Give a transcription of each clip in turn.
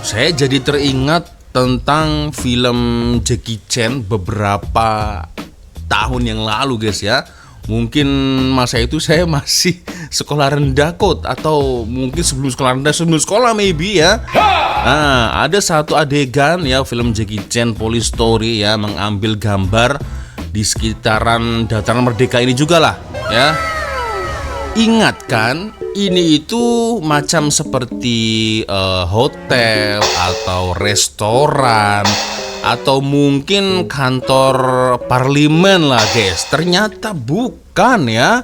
Saya jadi teringat tentang film Jackie Chan beberapa tahun yang lalu guys ya. Mungkin masa itu saya masih sekolah rendah atau mungkin sebelum sekolah rendah, sebelum sekolah maybe ya. Nah, ada satu adegan ya film Jackie Chan Police Story ya, mengambil gambar di sekitaran Dataran Merdeka ini juga lah ya. Ingat kan, ini itu macam seperti hotel atau restoran atau mungkin kantor parlemen lah guys. Ternyata bukan ya.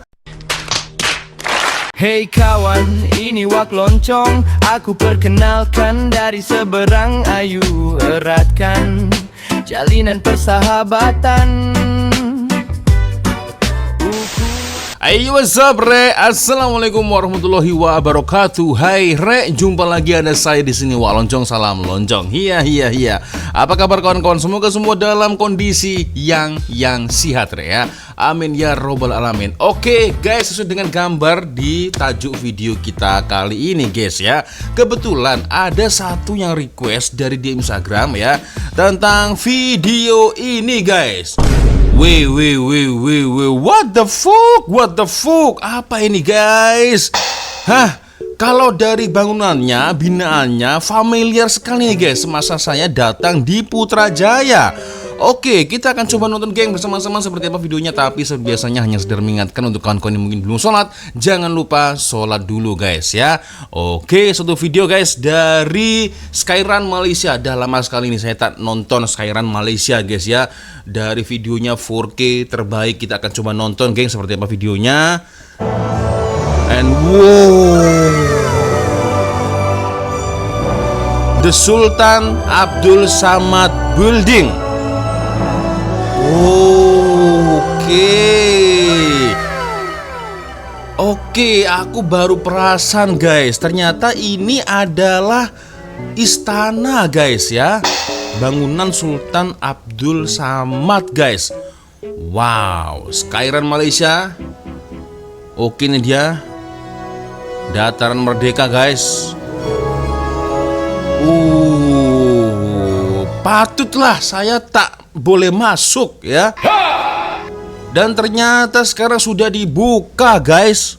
Hey kawan, ini Wak Loncong. Aku perkenalkan dari seberang, ayo eratkan jalinan persahabatan. Ayo what's up re, assalamualaikum warahmatullahi wabarakatuh. Hai re, jumpa lagi ada saya di sini Wak Loncong, salam loncong. Iya. Apa kabar kawan-kawan? Semoga semua dalam kondisi yang sehat re ya. Amin ya robbal alamin. Oke guys, sesuai dengan gambar di tajuk video kita kali ini guys ya. Kebetulan ada satu yang request dari di Instagram ya tentang video ini guys. Wih, what the fuck, apa ini guys? Hah, kalau dari bangunannya, binaannya familiar sekali nih guys. Semasa saya datang di Putrajaya. Oke, kita akan coba nonton geng bersama-sama seperti apa videonya. Tapi seperti biasanya hanya sekedar mengingatkan untuk kawan-kawan yang mungkin belum sholat, jangan lupa sholat dulu guys ya. Oke, satu video guys dari Skyrun Malaysia. Dah lama sekali ini saya tak nonton Skyrun Malaysia guys ya. Dari videonya 4K terbaik, kita akan coba nonton geng seperti apa videonya. And wow, The Sultan Abdul Samad Building. Oke, aku baru perasan guys. Ternyata ini adalah istana guys ya. Bangunan Sultan Abdul Samad guys. Wow, Skyrun Malaysia. Oke, ini dia Dataran Merdeka guys. Patutlah saya tak boleh masuk ya. Dan ternyata sekarang sudah dibuka guys.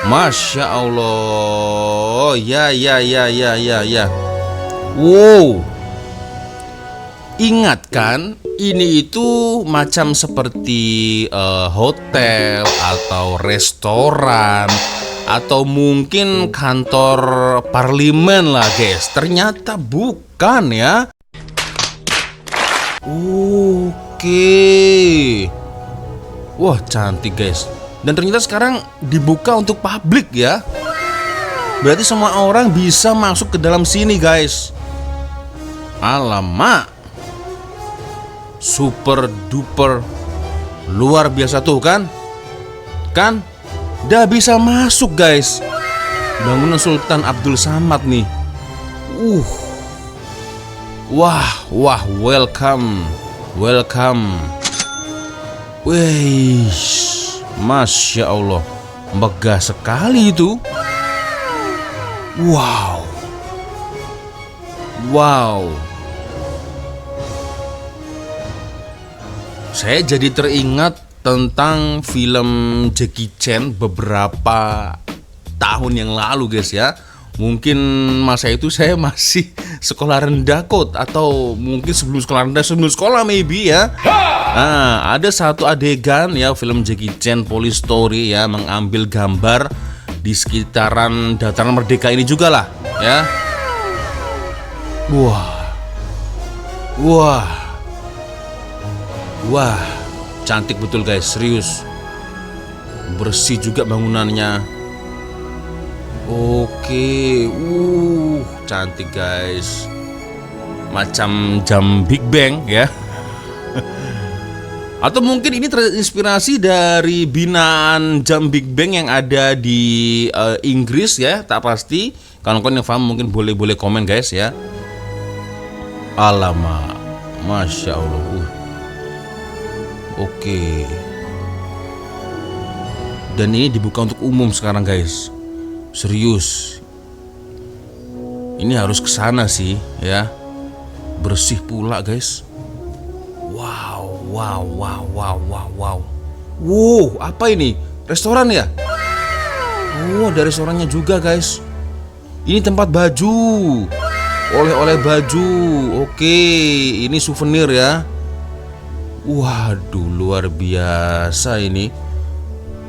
Masya Allah. Ya. Wow. Ingat kan, ini itu macam seperti hotel atau restoran atau mungkin kantor parlemen lah guys. Ternyata bukan ya. Oke. Wah, cantik guys. Dan ternyata sekarang dibuka untuk publik ya. Berarti semua orang bisa masuk ke dalam sini guys. Alamak, super duper luar biasa tuh kan. Dah bisa masuk guys. Bangunan Sultan Abdul Samad nih. Wah, welcome. Wih, Masya Allah, megah sekali itu. Wow. Saya jadi teringat tentang film Jackie Chan beberapa tahun yang lalu guys ya. Mungkin masa itu saya masih sekolah rendah atau mungkin sebelum sekolah rendah, sebelum sekolah maybe ya. Nah, ada satu adegan ya film Jackie Chan Police Story ya, mengambil gambar di sekitaran Dataran Merdeka ini juga lah ya. Wah, cantik betul guys, serius. Bersih juga bangunannya. Oke, cantik guys. Macam jam Big Bang ya. Atau mungkin ini terinspirasi dari binaan jam Big Bang yang ada di Inggris ya, tak pasti. Kawan-kawan yang paham mungkin boleh komen guys ya. Alamak, Masya Allah. Oke. Dan ini dibuka untuk umum sekarang guys. Serius. Ini harus ke sana sih ya. Bersih pula guys. Wow, wow, wow, wow, wow, wow. Wow, apa ini? Restoran ya? Oh, ada restorannya juga guys. Ini tempat baju. Oleh-oleh baju. Oke, ini souvenir ya. Waduh, luar biasa ini.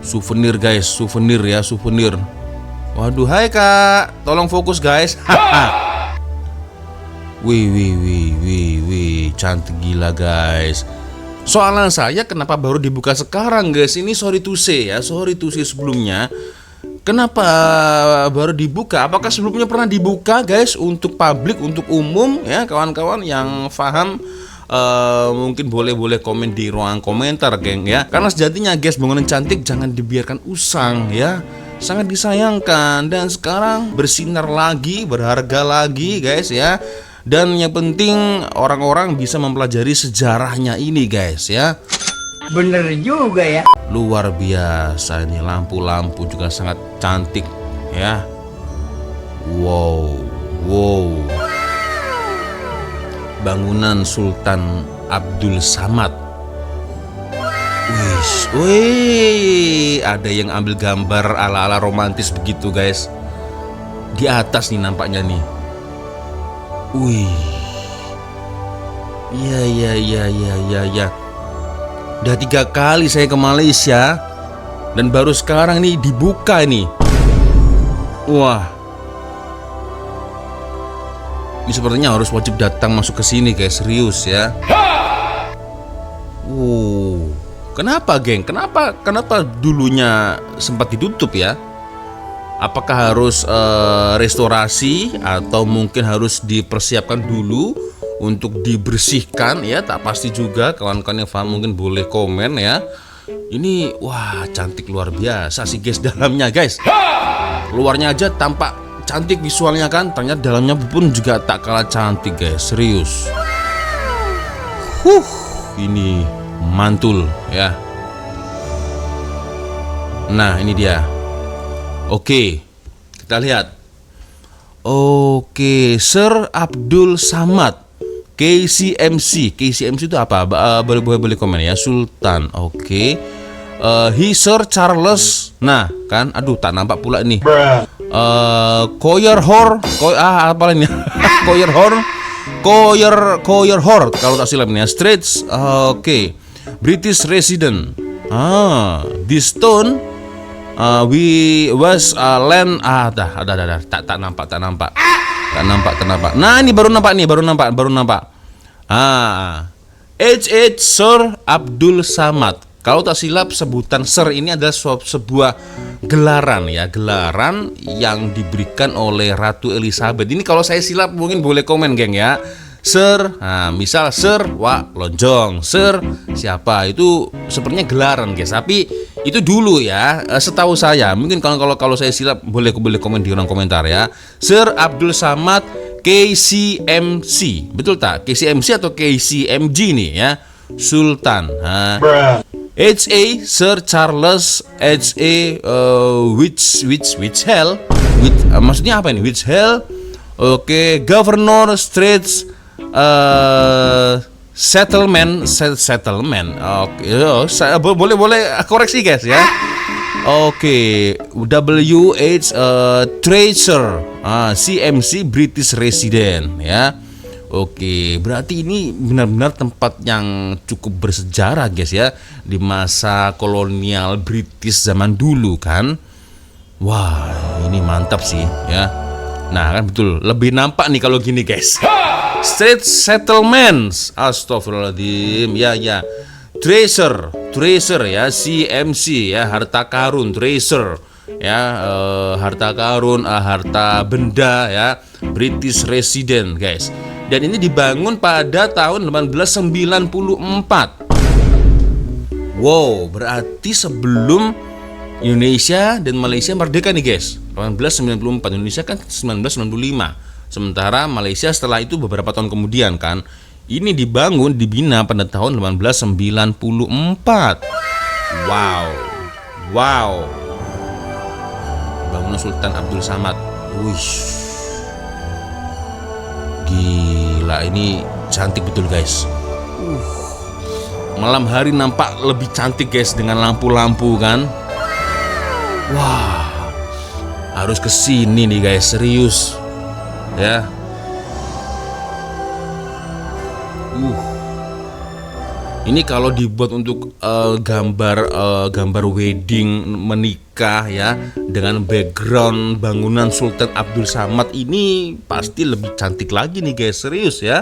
Souvenir guys, souvenir ya, souvenir. Waduh, hai kak, tolong fokus guys. Wih, cantik gila guys. Soalnya saya kenapa baru dibuka sekarang guys? Ini sorry to say sebelumnya. Kenapa baru dibuka? Apakah sebelumnya pernah dibuka guys untuk publik, untuk umum ya kawan-kawan yang paham? Mungkin boleh komen di ruang komentar geng ya. Karena sejatinya guys, bangunan cantik jangan dibiarkan usang ya. Sangat disayangkan dan sekarang bersinar lagi, berharga lagi guys ya. Dan yang penting orang-orang bisa mempelajari sejarahnya ini guys ya. Bener juga ya. Luar biasa ini, lampu-lampu juga sangat cantik ya. Wow. Bangunan Sultan Abdul Samad. Wih, ada yang ambil gambar ala-ala romantis begitu guys. Di atas nih nampaknya nih. Wih. Ya. Udah 3 kali saya ke Malaysia dan baru sekarang nih dibuka nih. Wah. Ini sepertinya harus wajib datang masuk ke sini guys, serius ya. Kenapa geng? Kenapa dulunya sempat ditutup ya? Apakah harus restorasi atau mungkin harus dipersiapkan dulu untuk dibersihkan ya? Tak pasti juga, kawan-kawan yang paham mungkin boleh komen ya. Ini wah cantik luar biasa sih guys dalamnya guys. Luarnya aja tampak cantik visualnya kan, ternyata dalamnya pun juga tak kalah cantik guys, serius. Ini mantul ya. Nah ini dia. Oke, kita lihat. Oke, Sir Abdul Samad KCMC. KCMC itu apa? Boleh komen ya. Sultan. Oke. Sir Charles. Nah kan, aduh tak nampak pula nih. Apa ini? Koyer Hor kalau tak silap ini ya. Straits. Oke. British resident. This stone we was land. Tak nampak. Nah ini baru nampak. H.H. Sir Abdul Samad. Kalau tak silap sebutan Sir ini adalah sebuah gelaran ya, gelaran yang diberikan oleh Ratu Elizabeth. Ini kalau saya silap mungkin boleh komen geng ya. Sir, misal Sir Wak Lonjong, Sir siapa itu sepertinya gelaran guys. Tapi itu dulu ya, setahu saya. Mungkin kalau saya silap boleh komen di ruang komentar ya. Sir Abdul Samad KCMC, betul tak? KCMC atau KCMG nih ya, Sultan. H.A. Sir Charles H.A. which hell? Maksudnya apa ini? Which hell? Oke, Governor Straits settlement. Oke, boleh koreksi guys ya. Oke, W.H. Treasure, CMC British resident ya. Oke, berarti ini benar-benar tempat yang cukup bersejarah guys ya, di masa kolonial British zaman dulu kan. Wah, ini mantap sih ya. Nah kan betul, lebih nampak nih kalau gini guys. Street settlements, astagfirullahaladzim ya. Treasure ya, CMC ya, harta karun, treasure ya, harta karun, harta benda ya, British resident guys. Dan ini dibangun pada tahun 1894. Wow, berarti sebelum Indonesia dan Malaysia merdeka nih guys. 1894, Indonesia kan 1995. Sementara Malaysia setelah itu beberapa tahun kemudian kan. Ini dibina pada tahun 1894. Wow. Bangunan Sultan Abdul Samad. Wih. Gila, ini cantik betul guys. Malam hari nampak lebih cantik guys dengan lampu-lampu kan. Wah, harus kesini nih guys, serius ya. Ini kalau dibuat untuk gambar wedding menikah ya, dengan background bangunan Sultan Abdul Samad, ini pasti lebih cantik lagi nih guys, serius ya.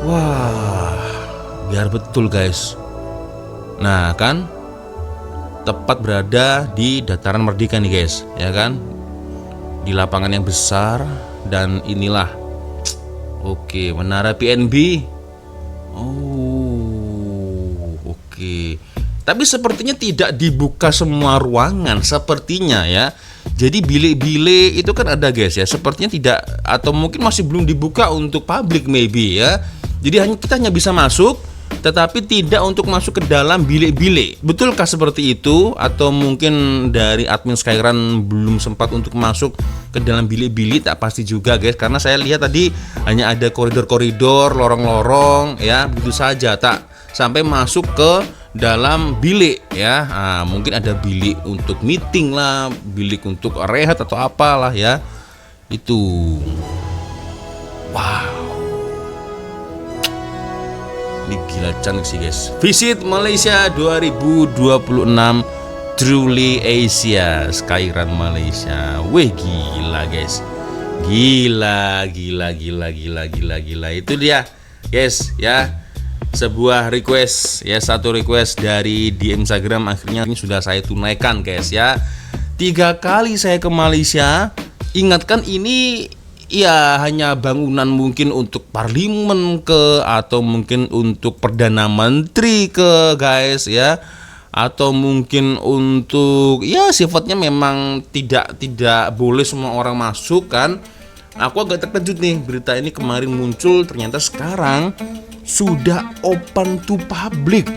Wah, biar betul guys. Nah kan, tepat berada di dataran Merdeka nih guys, ya kan, di lapangan yang besar. Dan inilah, oke, menara PNB. Oh, oke. Tapi sepertinya tidak dibuka semua ruangan sepertinya ya. Jadi bilik-bilik itu kan ada guys ya, sepertinya tidak, atau mungkin masih belum dibuka untuk publik maybe ya. Jadi kita hanya bisa masuk, tetapi tidak untuk masuk ke dalam bilik-bilik. Betulkah seperti itu? Atau mungkin dari admin Skyrun belum sempat untuk masuk ke dalam bilik-bilik? Tak pasti juga guys, karena saya lihat tadi hanya ada koridor-koridor, lorong-lorong ya, begitu saja, tak sampai masuk ke dalam bilik ya. Nah, mungkin ada bilik untuk meeting lah, bilik untuk rehat atau apalah ya. Itu. Wow. Ini gila cantik sih guys. Visit Malaysia 2026 Truly Asia, Skyrun Malaysia. Wih, gila guys. Gila. Itu dia guys ya. Sebuah request ya, satu request dari di Instagram, akhirnya ini sudah saya tunaikan guys ya. 3 kali saya ke Malaysia. Ingatkan ini ya hanya bangunan mungkin untuk parlimen ke, atau mungkin untuk perdana menteri ke guys ya, atau mungkin untuk ya sifatnya memang tidak boleh semua orang masuk kan. Aku agak terkejut nih, berita ini kemarin muncul, ternyata sekarang sudah open to public.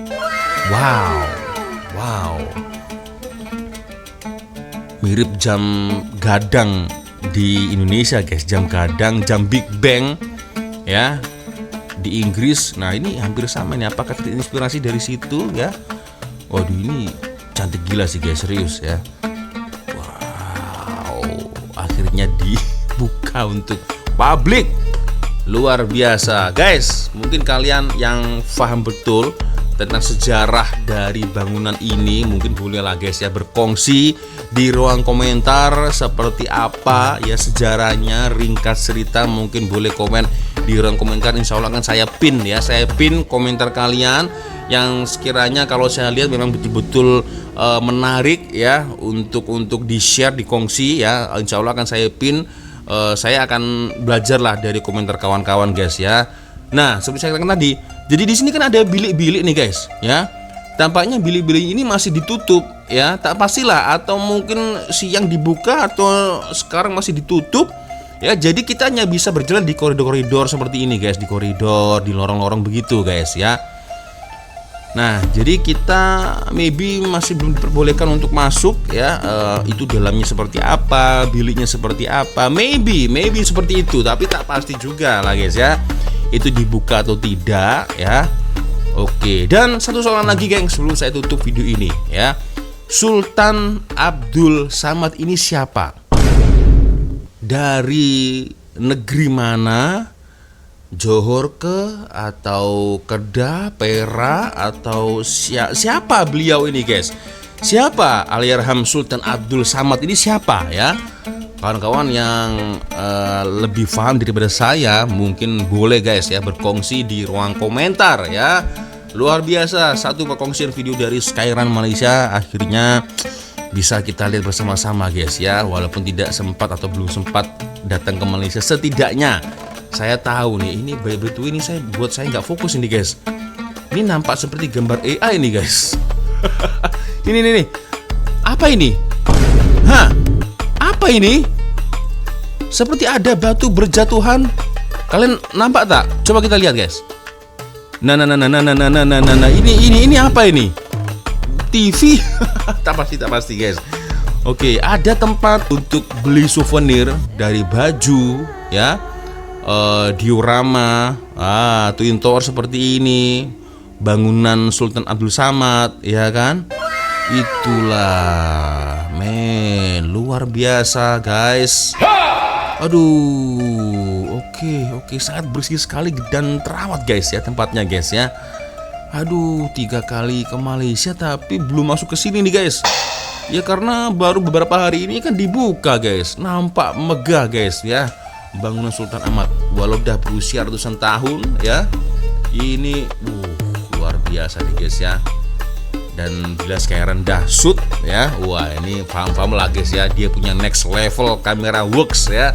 Wow. Mirip jam gadang di Indonesia guys, jam gadang, jam Big Bang ya di Inggris. Nah ini hampir sama nih, apakah terinspirasi dari situ ya? Waduh, ini cantik gila sih guys, serius ya. Wow, akhirnya dibuka untuk publik. Luar biasa guys. Mungkin kalian yang paham betul tentang sejarah dari bangunan ini mungkin bolehlah guys ya berkongsi di ruang komentar seperti apa ya sejarahnya, ringkas cerita, mungkin boleh komen di ruang komentar. Insya Allah akan saya pin ya, saya pin komentar kalian yang sekiranya kalau saya lihat memang betul-betul menarik ya untuk di share, dikongsi ya. Insya Allah akan saya pin. Saya akan belajar lah dari komentar kawan-kawan guys ya. Nah, seperti saya katakan tadi, jadi di sini kan ada bilik-bilik nih guys ya. Tampaknya bilik-bilik ini masih ditutup ya, tak pastilah, atau mungkin siang dibuka atau sekarang masih ditutup ya. Jadi kita hanya bisa berjalan di koridor-koridor seperti ini guys, di koridor, di lorong-lorong begitu guys ya. Nah, jadi kita maybe masih belum diperbolehkan untuk masuk ya. Itu dalamnya seperti apa, biliknya seperti apa, maybe seperti itu, tapi tak pasti juga lah guys ya, itu dibuka atau tidak ya. Oke, dan satu soalan lagi geng sebelum saya tutup video ini ya. Sultan Abdul Samad ini siapa? Dari negeri mana? Johor ke, atau Kedah, Perak, atau siapa beliau ini guys? Siapa Allahyarham Sultan Abdul Samad ini siapa ya? Kawan-kawan yang lebih paham daripada saya mungkin boleh guys ya berkongsi di ruang komentar ya. Luar biasa, satu perkongsian video dari Skyrun Malaysia akhirnya bisa kita lihat bersama-sama guys ya. Walaupun tidak sempat atau belum sempat datang ke Malaysia, setidaknya saya tahu nih, ini berita ini buat saya nggak fokus ini guys. Ini nampak seperti gambar AI nih guys. Ini nih. Apa ini? Hah? Apa ini? Seperti ada batu berjatuhan. Kalian nampak tak? Coba kita lihat guys. Nah. Ini apa ini? TV? Tak pasti guys. Oke, ada tempat untuk beli souvenir dari baju ya. diorama, Twin Tower seperti ini, bangunan Sultan Abdul Samad, ya kan? Itulah, men, luar biasa, guys. Aduh, oke, sangat bersih sekali dan terawat, guys ya tempatnya, guys ya. Aduh, 3 kali ke Malaysia tapi belum masuk ke sini nih, guys. Ya karena baru beberapa hari ini kan dibuka, guys. Nampak megah, guys ya. Bangunan Sultan Ahmad walau udah berusia ratusan tahun ya. Ini luar biasa nih, guys ya. Dan jelas kayak rendah shoot ya. Wah, ini paham-paham lah, guys ya. Dia punya next level kamera works ya.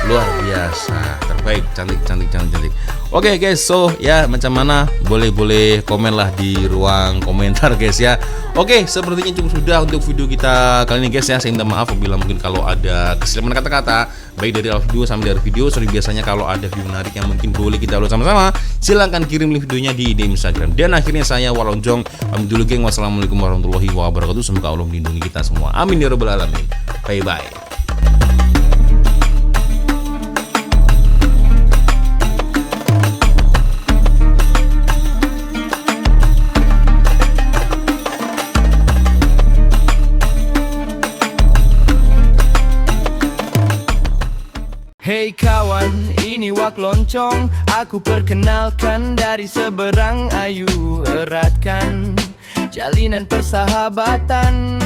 Luar biasa, terbaik, cantik. Oke, guys, so ya macam mana? Boleh komen lah di ruang komentar, guys ya. Oke, sepertinya cukup sudah untuk video kita kali ini, guys ya. Saya minta maaf apabila mungkin kalau ada kesilapan kata-kata baik dari awal video sampai dari video. Seperti biasanya kalau ada video menarik yang mungkin boleh kita upload sama-sama, silahkan kirim link videonya di Instagram. Dan akhirnya saya Walonjong pamit dulu, geng. Wassalamualaikum warahmatullahi wabarakatuh. Semoga Allah melindungi kita semua. Amin ya rabbal alamin. Bye. Hei kawan, ini Wak Loncong. Aku perkenalkan dari seberang, ayo eratkan jalinan persahabatan.